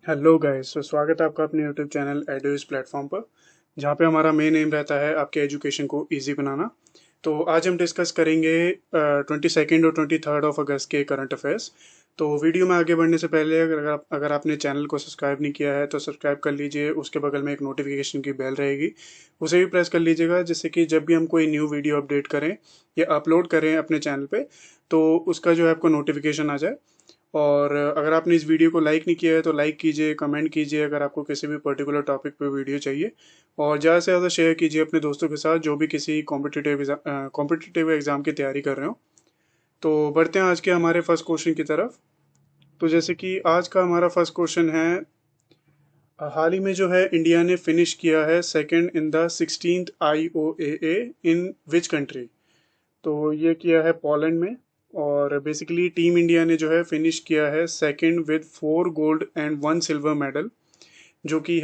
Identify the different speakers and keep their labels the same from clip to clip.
Speaker 1: Hello guys, तो स्वागत है आपका अपने यूट्यूब चैनल एडोइस प्लेटफॉर्म पर, जहाँ पे हमारा मेन एम रहता है आपके एजुकेशन को इजी बनाना। तो आज हम डिस्कस करेंगे 22 और 23 ऑफ अगस्त के करंट अफेयर्स। तो वीडियो में आगे बढ़ने से पहले अगर आपने चैनल को सब्सक्राइब नहीं किया है तो सब्सक्राइब कर लीजिए। उसके बगल में एक नोटिफिकेशन की बेल रहेगी, उसे भी प्रेस कर लीजिएगा, जिससे कि जब भी हम कोई न्यू वीडियो अपडेट करें या अपलोड करें अपने चैनल पे तो उसका जो है आपको नोटिफिकेशन आ जाए। और अगर आपने इस वीडियो को लाइक नहीं किया है तो लाइक कीजिए, कमेंट कीजिए अगर आपको किसी भी पर्टिकुलर टॉपिक पे वीडियो चाहिए, और ज़्यादा से ज़्यादा शेयर कीजिए अपने दोस्तों के साथ जो भी किसी कॉम्पिटिटिव एग्ज़ाम की तैयारी कर रहे हो। तो बढ़ते हैं आज के हमारे फर्स्ट क्वेश्चन की तरफ। तो जैसे कि आज का हमारा फर्स्ट क्वेश्चन है, हाल ही में जो है इंडिया ने फिनिश किया है second in the 16th IOAA in which country. तो ये किया है पोलैंड में। और बेसिकली टीम इंडिया ने जो है फिनिश किया है second with 4 gold and 1 silver medal, जो कि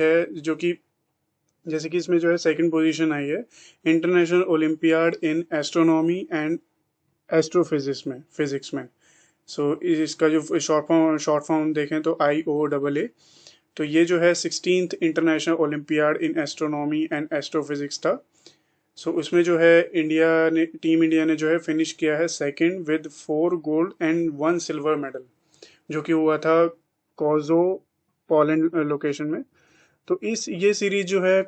Speaker 1: जैसे कि इसमें जो है सेकंड पोजीशन आई है international olympiad in astronomy and physics में। सो इसका जो शॉर्ट फॉर्म देखें तो IOAA। तो ये जो है 16th international olympiad in astronomy and astrophysics था। सो उसमें जो है टीम इंडिया ने जो है फिनिश किया है second with 4 gold and 1 silver medal, जो कि हुआ था कॉजो, पोलैंड लोकेशन में। तो इस ये सीरीज जो है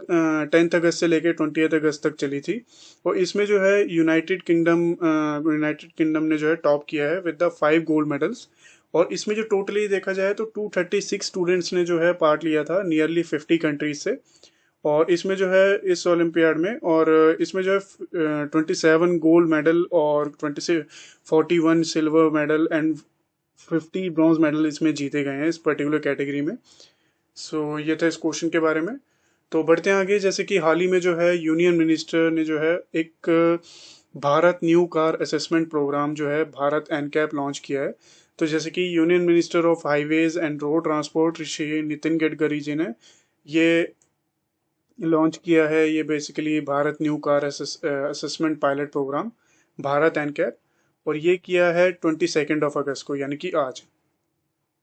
Speaker 1: 10 अगस्त से लेकर 20 अगस्त तक चली थी। और इसमें जो है यूनाइटेड किंगडम ने जो है टॉप किया है विद द 5 गोल्ड मेडल्स। और इसमें जो टोटली देखा जाए तो 236 स्टूडेंट्स ने जो है पार्ट लिया था नियरली 50 कंट्रीज से। और इसमें जो है इस ओलंपियाड में, और इसमें जो है 27 गोल्ड मेडल और 41 silver medal and 50 bronze medal इसमें जीते गए हैं इस पर्टिकुलर कैटेगरी में। सो ये था इस क्वेश्चन के बारे में। तो बढ़ते हैं आगे। जैसे कि हाल ही में जो है यूनियन मिनिस्टर ने जो है एक Bharat new car assessment programme जो है भारत एनकैप लॉन्च किया है। तो जैसे कि union minister of highways and road transport Shri Nitin Gadkari ji ने ये लॉन्च किया है। ये basically Bharat new car assessment pilot programme Bharat NCAP. और ये किया है 22 अगस्त को, यानी कि आज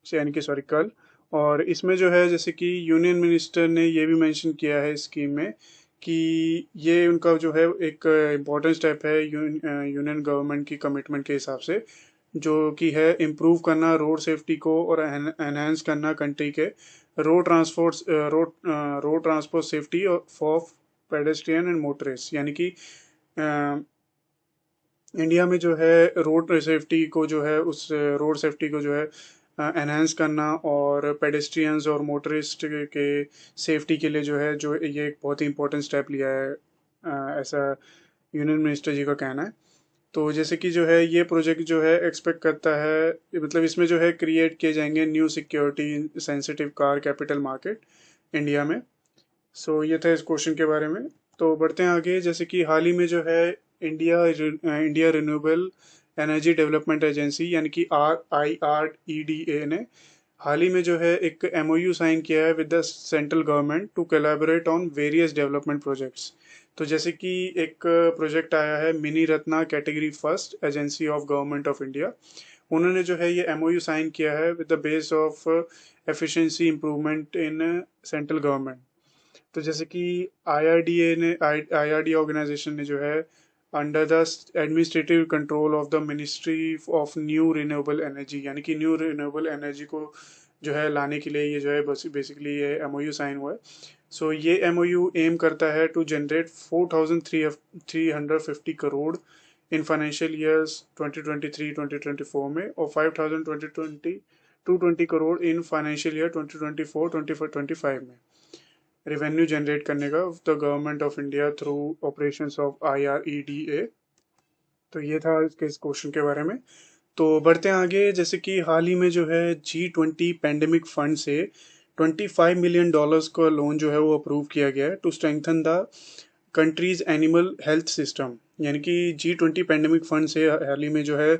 Speaker 1: से, यानी कि सॉरी कल। और इसमें जो है जैसे कि यूनियन मिनिस्टर ने ये भी मेंशन किया है स्कीम में कि ये उनका जो है एक इम्पोर्टेंट स्टेप है यूनियन गवर्नमेंट की कमिटमेंट के हिसाब से, जो कि है इम्प्रूव करना रोड सेफ्टी को और एनहेंस करना कंट्री के road transport safety for pedestrian and motorist. यानी कि इंडिया में जो है रोड सेफ्टी को जो है उस रोड सेफ्टी को जो है एनहेंस करना, और पेडेस्ट्रियंस और मोटरिस्ट के सेफ्टी के लिए जो है जो ये एक बहुत ही इंपॉर्टेंट स्टेप लिया है, ऐसा यूनियन मिनिस्टर जी का कहना है। तो जैसे कि जो है ये प्रोजेक्ट जो है एक्सपेक्ट करता है, मतलब इसमें जो है क्रिएट किए जाएंगे new security sensitive car capital market India में। सो ये था इस क्वेश्चन के बारे में। तो बढ़ते हैं आगे। जैसे कि हाल ही में जो है India renewable energy development agency, यानी कि IREDA ने हाल ही में जो है एक MOU साइन किया है with the central government to collaborate on various development projects. तो जैसे कि एक प्रोजेक्ट आया है mini ratna category first agency of government of India. उन्होंने जो है ये MOU साइन किया है with the base of efficiency improvement in central government. तो जैसे कि IRDA ऑर्गेनाइजेशन ने जो है under the administrative control of the ministry of new renewable energy, यानी कि न्यू रिन्यूएबल एनर्जी को जो है लाने के लिए ये जो है बेसिकली ये MOU साइन हुआ है। सो ये MOU एम करता है to generate 4,350 crore in financial years 2023-2024 में, और 5,220 इन फाइनेंशियल ईयर 2024-25 में रेवेन्यू जनरेट करने का the government of India through operations of IREDA। तो ये था इसके इस क्वेश्चन के बारे में। तो बढ़ते हैं आगे। जैसे कि हाल ही में जो है G20 पैंडेमिक फंड से $25 मिलियन का लोन जो है वो अप्रूव किया गया है to strengthen the country's animal health system. यानी कि G20 पैंडेमिक फंड से हाल ही में जो है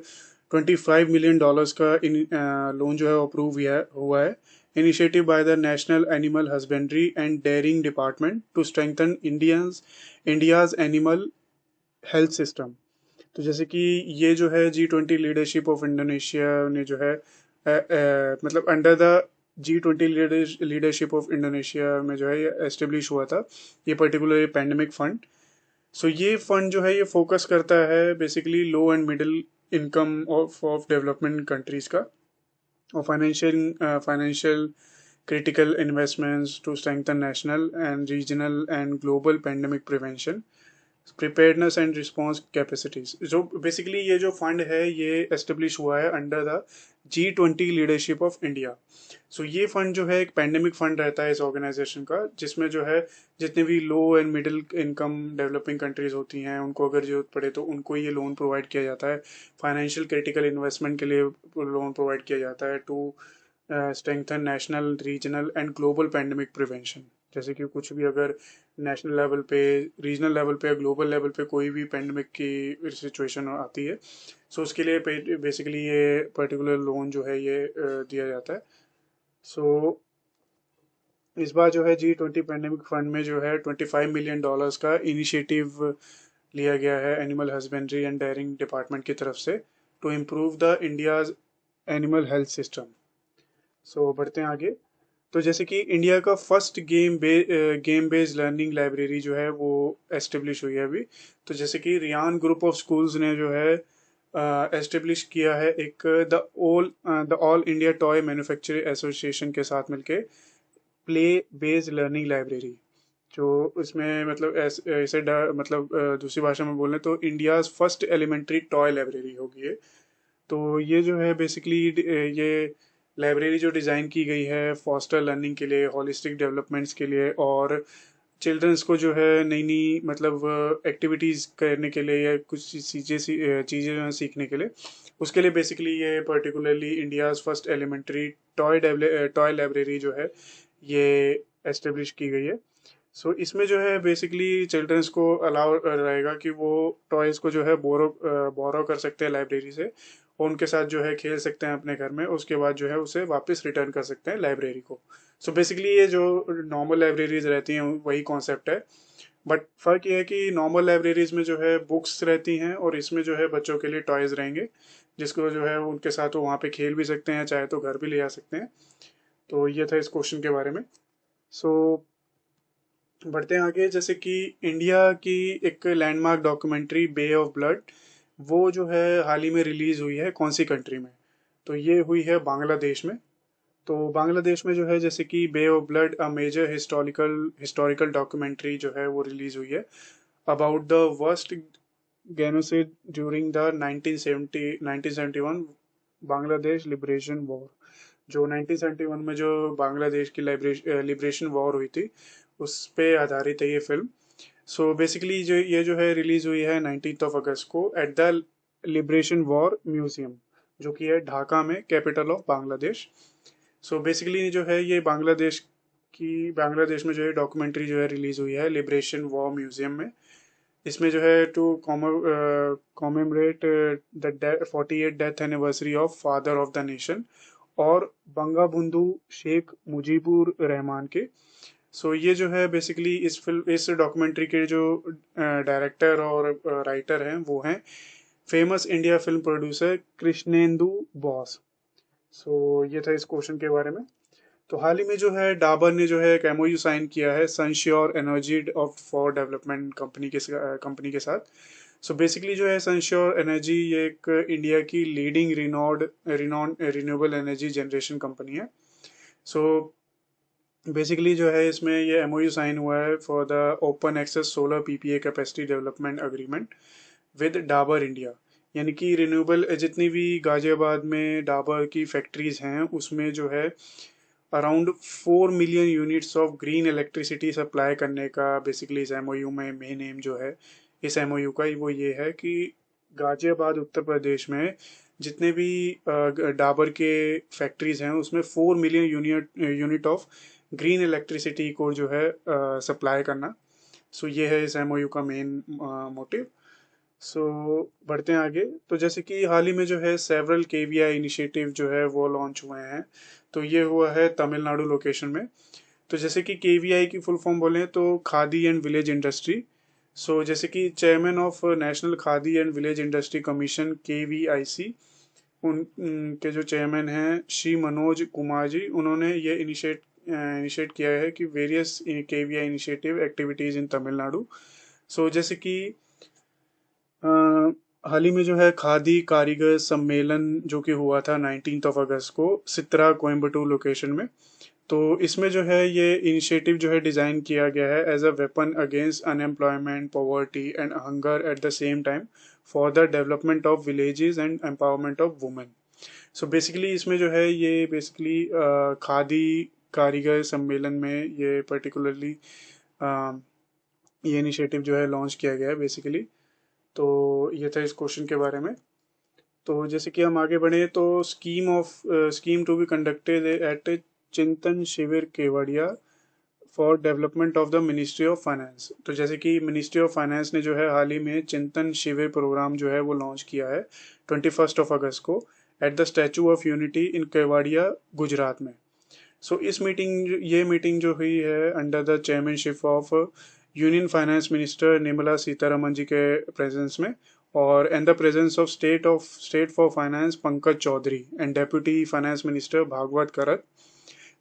Speaker 1: $25 मिलियन का लोन जो है अप्रूव हुआ है, initiative by the national animal husbandry and dairying department to strengthen India's animal health system. तो जैसे कि ये जो है G20 लीडरशिप ऑफ इंडोनेशिया ने जो है मतलब under the G20 leadership of Indonesia में जो है ये एस्टेब्लिश हुआ था, ये पर्टिकुलर पैंडमिक फंड। सो ये फंड जो है ये फोकस करता है basically low and middle income of development countries का, और financial critical investments to strengthen national and regional and global pandemic prevention, preparedness and response capacities। जो बेसिकली ये जो फंड है ये एस्टेब्लिश हुआ है under the G20 leadership of India. So ये फंड जो है एक पैंडेमिक फंड रहता है इस ऑर्गेनाइजेशन का, जिसमें जो है जितने भी low and middle income developing countries होती हैं उनको अगर जरूरत पड़े तो उनको ये लोन प्रोवाइड किया जाता है, फाइनेंशियल क्रिटिकल इन्वेस्टमेंट के लिए लोन प्रोवाइड किया जाता है to strengthen national regional and global pandemic prevention. जैसे कि कुछ भी अगर नेशनल लेवल पे, रीजनल लेवल पे, ग्लोबल लेवल पे कोई भी पैंडेमिक की सिचुएशन आती है, सो उसके लिए बेसिकली ये पर्टिकुलर लोन जो है ये दिया जाता है। सो इस बार जो है G20 पैंडेमिक फंड में जो है $25 मिलियन का इनिशिएटिव लिया गया है animal husbandry and dairying department की तरफ से to improve the India's animal health system. So बढ़ते हैं आगे। तो जैसे कि इंडिया का first game based learning library जो है वो एस्टेब्लिश हुई है अभी। तो जैसे कि रियान ग्रुप ऑफ स्कूल्स ने जो है एस्टेब्लिश किया है एक the all India toy manufacturing association के साथ मिलके प्ले बेस्ड लर्निंग लाइब्रेरी। जो इसमें मतलब मतलब दूसरी भाषा में बोलें तो India's first elementary toy library होगी ये। तो ये जो है बेसिकली ये लाइब्रेरी जो डिज़ाइन की गई है फॉस्टर लर्निंग के लिए, होलिस्टिक डेवलपमेंट्स के लिए, और चिल्ड्रंस को जो है नई नई मतलब एक्टिविटीज़ करने के लिए या कुछ चीज़ें जो हैं सीखने के लिए, उसके लिए बेसिकली ये particularly India's first elementary toy library जो है ये एस्टेब्लिश की गई है। सो इसमें जो है बेसिकली चिल्ड्रंस को अलाउ रहेगा कि वो टॉयज़ को जो है बोरो कर सकते हैं लाइब्रेरी से, और उनके साथ जो है खेल सकते हैं अपने घर में, उसके बाद जो है उसे वापस रिटर्न कर सकते हैं लाइब्रेरी को। सो बेसिकली ये जो नॉर्मल लाइब्रेरीज रहती हैं वही कॉन्सेप्ट है, बट फ़र्क ये है कि नॉर्मल लाइब्रेरीज में जो है बुक्स रहती हैं और इसमें जो है बच्चों के लिए टॉयज़ रहेंगे, जिसको जो है उनके साथ वो वहाँ पे खेल भी सकते हैं, चाहे तो घर भी ले आ सकते हैं। तो ये था इस क्वेश्चन के बारे में। सो बढ़ते हैं आगे। जैसे कि इंडिया की एक landmark documentary bay of blood, वो जो है हाल ही में रिलीज हुई है कौन सी कंट्री में? तो ये हुई है बांग्लादेश में। तो बांग्लादेश में जो है जैसे कि Bay of Blood a major historical documentary जो है वो रिलीज हुई है about the worst genocide during the 1971 Bangladesh Liberation War. जो 1971 में जो बांग्लादेश की लिबरेशन वॉर हुई थी उस पे आधारित है ये फिल्म। सो बेसिकली जो है रिलीज हुई है 19 अगस्त को at the liberation war museum, जो कि है ढाका में, capital of Bangladesh. So basically जो है ये बांग्लादेश में जो है डॉक्यूमेंट्री जो है रिलीज हुई है लिबरेशन वॉर म्यूजियम में। इसमें जो है to commemorate the 48 death anniversary of father of the nation और बंगाबंधु शेख मुजीबुर रहमान के। सो ये जो है बेसिकली इस डॉक्यूमेंट्री के जो डायरेक्टर और राइटर हैं वो हैं famous India film producer Krishnendu Bose. So ये था इस क्वेश्चन के बारे में। तो हाल ही में जो है डाबर ने जो है एक एमओयू साइन किया है Sunsure Energy of for development company के साथ। सो बेसिकली जो है सनश्योर एनर्जी ये एक इंडिया की leading renewable energy generation company है। सो बेसिकली जो है इसमें ये एमओयू साइन हुआ है for the open access solar PPA capacity development agreement with Dabur India. यानी कि रिन्यूएबल जितनी भी गाजियाबाद में डाबर की फैक्ट्रीज हैं उसमें जो है around 4 million units of green electricity supply करने का बेसिकली इस एमओयू में मेन एम जो है इस एमओयू का वो ये है कि गाजियाबाद उत्तर प्रदेश में जितने भी डाबर के फैक्ट्रीज हैं उसमें 4 million unit of green electricity को जो है सप्लाई करना। सो ये है इस एमओयू का मेन मोटिव। सो बढ़ते हैं आगे। तो जैसे कि हाल ही में जो है सेवरल केवीआई इनिशिएटिव जो है वो लॉन्च हुए हैं। तो ये हुआ है तमिलनाडु लोकेशन में। तो जैसे कि केवीआई की फुल फॉर्म बोलें तो खादी एंड विलेज इंडस्ट्री। जैसे कि chairman of national khadi and village industry commission KVIC उनके जो चेयरमैन हैं श्री मनोज कुमार जी, उन्होंने ये इनिशिएट किया है कि वेरियस केवीआई इनिशिएटिव एक्टिविटीज़ इन तमिलनाडु। सो जैसे कि अ, हाल ही में जो है खादी कारीगर सम्मेलन जो कि हुआ था 19 अगस्त को सित्रा कोयम्बटूर लोकेशन में। तो इसमें जो है ये इनिशिएटिव जो है डिज़ाइन किया गया है as a weapon against unemployment poverty and hunger at the same time for the development of villages and empowerment of women. So basically इसमें जो है ये बेसिकली खादी कारीगर सम्मेलन में ये पर्टिकुलरली ये इनिशिएटिव जो है लॉन्च किया गया है बेसिकली। तो ये था इस क्वेश्चन के बारे में। तो जैसे कि हम आगे बढ़े तो scheme to be conducted at Chintan Shivir Kevadia for development of the ministry of finance. तो जैसे कि मिनिस्ट्री ऑफ फाइनेंस ने जो है हाल ही में चिंतन शिविर प्रोग्राम जो है वो लॉन्च किया है 21 अगस्त को at the Statue of Unity in Kevadia Gujarat में। सो ये मीटिंग जो हुई है under the chairmanship of union finance minister Nirmala Sitharaman ji के प्रेजेंस में, और and the presence of state for finance Pankaj Chaudhary and deputy finance minister Bhagwat Karad.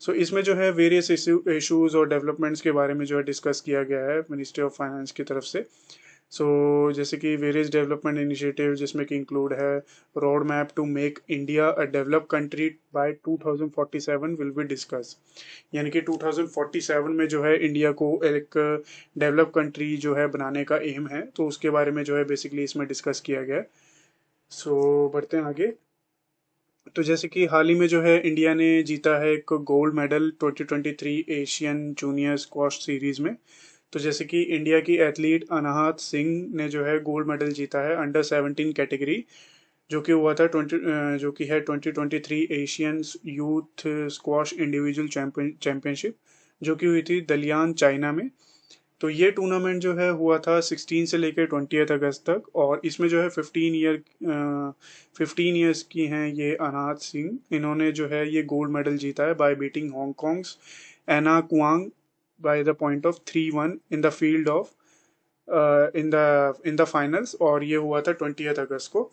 Speaker 1: So इसमें जो है वेरियस इश्यूज और डेवलपमेंट्स के बारे में जो है डिस्कस किया गया है मिनिस्ट्री ऑफ फाइनेंस की तरफ से। सो जैसे कि वेरियस डेवलपमेंट इनिशिएटिव जिसमें कि इंक्लूड है road map to make India a develop country by 2047 will be discuss. यानी कि 2047 में जो है इंडिया को एक डेवलप कंट्री जो है बनाने का एम है, तो उसके बारे में जो है बेसिकली इसमें डिस्कस किया गया है। सो बढ़ते हैं आगे। तो जैसे कि हाल ही में जो है इंडिया ने जीता है एक gold medal 2023 Asian junior squash series में। तो जैसे कि इंडिया की एथलीट अनाहत सिंह ने जो है गोल्ड मेडल जीता है अंडर 17 कैटेगरी, जो कि हुआ था 2023 Asian youth squash individual championship, जो कि हुई थी दलियान चाइना में। तो ये टूर्नामेंट जो है हुआ था 16 से लेकर 20 अगस्त तक, और इसमें जो है 15 ईयर्स की हैं ये अनाथ सिंह। इन्होंने जो है ये गोल्ड मेडल जीता है by beating Hong Kong's Anna Kuang by the point of 3-1 in the field of in the finals, और ये हुआ था 20 अगस्त को।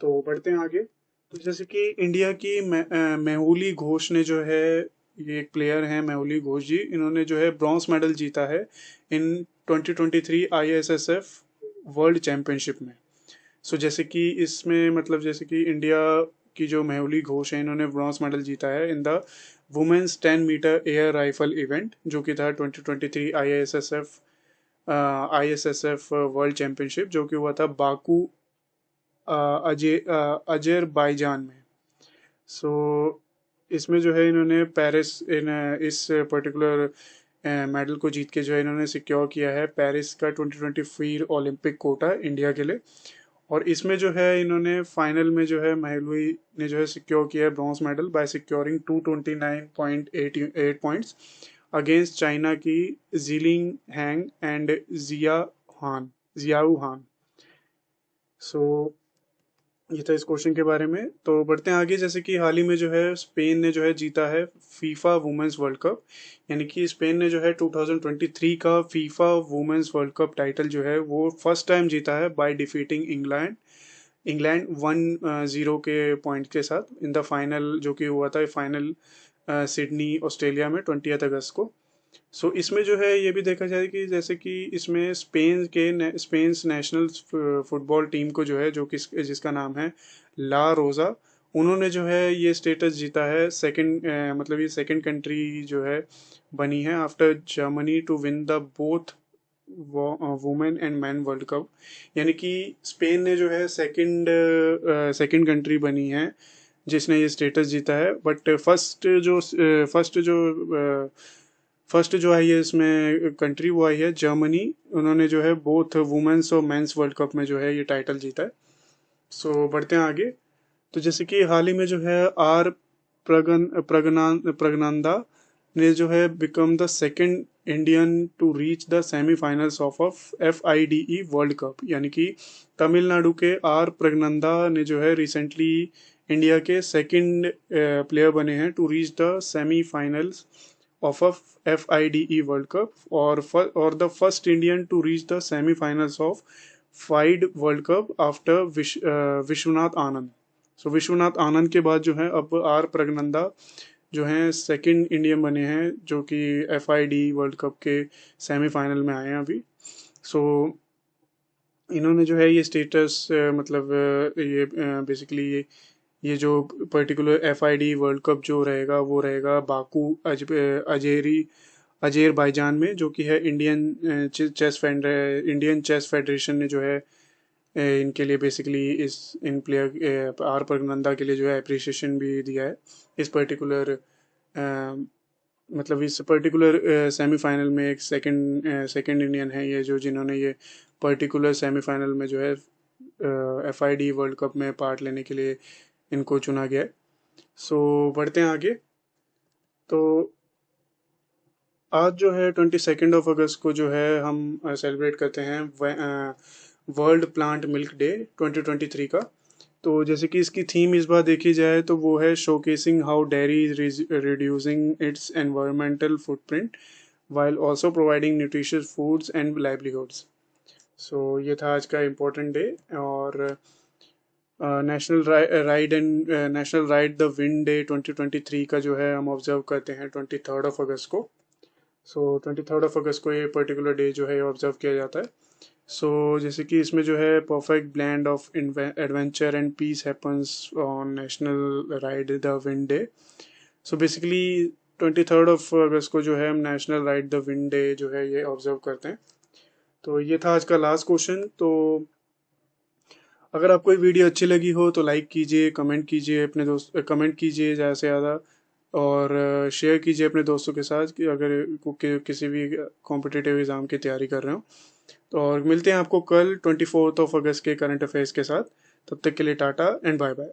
Speaker 1: तो बढ़ते हैं आगे। तो जैसे कि इंडिया की मेहुली घोष ने जो है, ये एक प्लेयर हैं मेहुली घोष जी, इन्होंने जो है ब्रॉन्ज मेडल जीता है इन 2023 आईएसएसएफ वर्ल्ड चैंपियनशिप में। सो जैसे कि इसमें मतलब जैसे कि इंडिया की जो मेहुली घोष है इन्होंने ब्रॉन्ज मेडल जीता है in the women's 10 metre air rifle event, जो कि था 2023 आईएसएसएफ वर्ल्ड चैंपियनशिप, जो कि हुआ था बाकू अजरबैजान में। सो इसमें जो है इन्होंने इस पर्टिकुलर मेडल को जीत के जो है इन्होंने सिक्योर किया है पेरिस का 2024 ओलंपिक कोटा इंडिया के लिए। और इसमें जो है इन्होंने फाइनल में जो है महलुई ने जो है सिक्योर किया है bronze medal by securing 229.88 points against China की जीलिंग हैंग एंड जियाऊ हान। सो ये था इस क्वेश्चन के बारे में। तो बढ़ते हैं आगे। जैसे कि हाल ही में जो है स्पेन ने जो है जीता है फीफा वुमेन्स वर्ल्ड कप, यानी कि स्पेन ने जो है 2023 का FIFA women's world cup title जो है वो फर्स्ट टाइम जीता है बाय डिफीटिंग इंग्लैंड 1-0 के पॉइंट के साथ इन द फाइनल, जो कि हुआ था फाइनल सिडनी ऑस्ट्रेलिया में 20 अगस्त को। सो इसमें जो है ये भी देखा जाए कि जैसे कि इसमें स्पेन नेशनल फुटबॉल टीम को जो है जिसका नाम है ला रोजा, उन्होंने जो है ये स्टेटस जीता है सेकंड, मतलब ये सेकंड कंट्री जो है बनी है after Germany to win the both women and man world cup. यानी कि स्पेन ने जो है सेकंड कंट्री बनी है जिसने ये स्टेटस जीता है। बट फर्स्ट जो आई है इसमें कंट्री वो आई है जर्मनी, उन्होंने जो है बोथ वुमेन्स और मेंस वर्ल्ड कप में जो है ये टाइटल जीता है। सो बढ़ते हैं आगे। तो जैसे कि हाल ही में जो है प्रगनंदा ने जो है become the second Indian to reach the semifinals of FIDE world cup, यानी कि तमिलनाडु के प्रगनंदा ने जो है रिसेंटली इंडिया के सेकंड प्लेयर बने हैं to reach the semifinals of a FIDE World Cup, or the first Indian to reach the semi-finals of FIDE World Cup after Vishwanath Anand. सो विश्वनाथ आनंद के बाद जो है अब आर प्रगनंदा जो हैं सेकंड इंडियन बने हैं जो कि FID वर्ल्ड कप के सेमीफाइनल में आए हैं अभी। सो इन्होंने जो है ये स्टेटस मतलब ये बेसिकली ये जो पर्टिकुलर FID वर्ल्ड कप जो रहेगा वो रहेगा बाकू अजेरबाईजान में, जो कि है इंडियन चेस फेडरेशन ने जो है इनके लिए बेसिकली इन प्लेयर आर प्रगनंदा के लिए जो है अप्रिसिएशन भी दिया है इस पर्टिकुलर मतलब इस पर्टिकुलर सेमीफाइनल में। एक सेकंड इंडियन है ये जो जिन्होंने ये पर्टिकुलर सेमीफाइनल में जो है FID वर्ल्ड कप में पार्ट लेने के लिए इनको चुना गया है। सो बढ़ते हैं आगे। तो आज जो है 22 अगस्त को जो है हम सेलिब्रेट करते हैं वर्ल्ड प्लांट मिल्क डे 2023 का। तो जैसे कि इसकी थीम इस बार देखी जाए तो वो है showcasing how dairy is reducing its environmental footprint while also providing nutritious foods and livelihoods. So ये था आज का इम्पोर्टेंट डे। और National ride the wind Day 2023 का जो है हम ऑब्जर्व करते हैं 23 अगस्त को। सो 23 अगस्त को ये पर्टिकुलर डे जो है ऑब्जर्व किया जाता है। सो जैसे कि इसमें जो है perfect blend of adventure and peace happens on national ride the wind day. So basically 23 अगस्त को जो है हम national ride the wind day जो है ये ऑब्जर्व करते हैं। तो ये था आज का लास्ट क्वेश्चन। तो अगर आपको ये वीडियो अच्छी लगी हो तो लाइक कीजिए, कमेंट कीजिए ज़्यादा से ज़्यादा, और शेयर कीजिए अपने दोस्तों के साथ कि अगर किसी भी कॉम्पिटिटिव एग्ज़ाम की तैयारी कर रहे हो। तो और मिलते हैं आपको कल 24 अगस्त के करंट अफेयर्स के साथ। तब तक के लिए टाटा एंड बाय बाय।